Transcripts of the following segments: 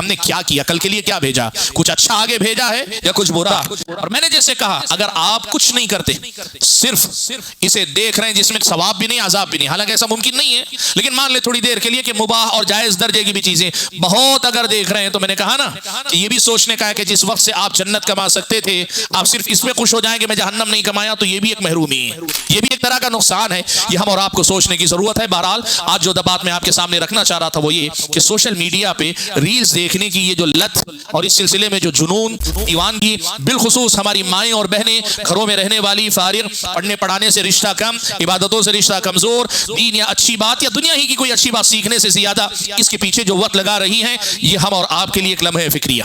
ہم نے کیا کیا، کل کے لیے کیا بھیجا، کچھ اچھا آگے بھیجا ہے یا کچھ برا؟ اور میں نے جیسے کہا اگر آپ کچھ نہیں کرتے، صرف اسے دیکھ رہے ہیں جس میں ثواب بھی نہیں عذاب بھی نہیں، حالانکہ ایسا ممکن نہیں ہے، لیکن مان لے تھوڑی دیر کے لیے کہ مباح اور جائز درجے کی بھی چیزیں بہت اگر دیکھ رہے ہیں، تو میں نے کہا نا کہ یہ بھی سوچنے کا ہے کہ جس وقت سے آپ جنت کما سکتے تھے آپ صرف اس میں خوش ہو جائیں کہ میں جہنم نہیں کمایا، تو یہ بھی ایک محرومی ہے، یہ بھی ایک طرح کا نقصان ہے۔ یہ ہم اور آپ کو سوچنے کی ضرورت ہے۔ بہرحال آج جو بات میں آپ کے سامنے رکھنا چاہ رہا تھا وہ یہ کہ سوشل میڈیا پہ ریلز دیکھنے کی یہ جو لت اور اس سلسلے میں جو جنون دیوانگی، بالخصوص ہماری مائیں اور بہنیں گھروں میں رہنے والی، فارغ، پڑھنے پڑھانے سے رشتہ کم، عبادتوں سے رشتہ کمزور، دین یا اچھی بات یا دنیا ہی کی کوئی اچھی بات سیکھنے سے زیادہ اس کے پیچھے جو وقت لگا رہی ہیں، یہ ہم اور آپ کے لیے ایک لمحہ فکریہ،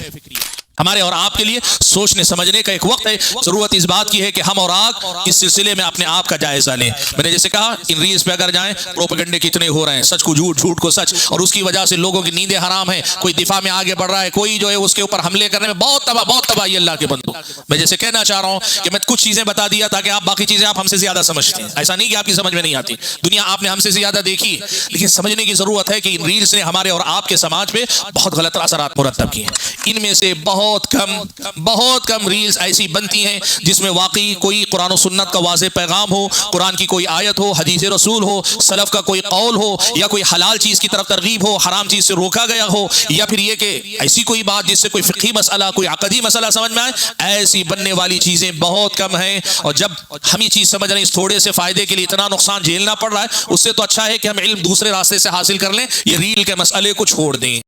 ہمارے اور آپ کے لیے سوچنے سمجھنے کا ایک وقت ہے۔ ضرورت اس بات کی ہے کہ ہم اور آپ اس سلسلے میں اپنے آپ کا جائزہ لیں۔ میں نے جیسے کہا ان ریلز پہ اگر جائیں، پروپیگنڈے کتنے ہو رہے ہیں، سچ کو جھوٹ، جھوٹ کو سچ، اور اس کی وجہ سے لوگوں کی نیندیں حرام ہیں، کوئی دفاع میں آگے بڑھ رہا ہے، کوئی جو ہے اس کے اوپر حملے کرنے میں بہت تباہی اللہ کے بندو۔ میں جیسے کہنا چاہ رہا ہوں کہ میں کچھ چیزیں بتا دیا تاکہ آپ باقی چیزیں آپ ہم سے زیادہ سمجھتے ہیں، ایسا نہیں کہ آپ کی سمجھ میں نہیں آتی، دنیا آپ نے ہم سے زیادہ دیکھی، لیکن سمجھنے کی ضرورت ہے کہ ان ریلز نے ہمارے اور آپ کے سماج پہ بہت غلط اثرات مرتب کیے ہیں۔ ان میں سے بہت کم ریلز ایسی بنتی ہیں جس میں واقعی کوئی قرآن و سنت کا واضح پیغام ہو، قرآن کی کوئی آیت ہو، حدیث رسول ہو، سلف کا کوئی قول ہو، یا کوئی حلال چیز کی طرف ترغیب ہو، حرام چیز سے روکا گیا ہو، یا پھر یہ کہ ایسی کوئی بات جس سے کوئی فقہی مسئلہ، کوئی عقدی مسئلہ سمجھ میں آئے، ایسی بننے والی چیزیں بہت کم ہیں۔ اور جب ہم یہ چیز سمجھ رہے ہیں اس تھوڑے سے فائدے کے لیے اتنا نقصان جھیلنا پڑ رہا ہے، اس سے تو اچھا ہے کہ ہم علم دوسرے راستے سے حاصل کر لیں، یہ ریل کے مسئلے کو چھوڑ دیں۔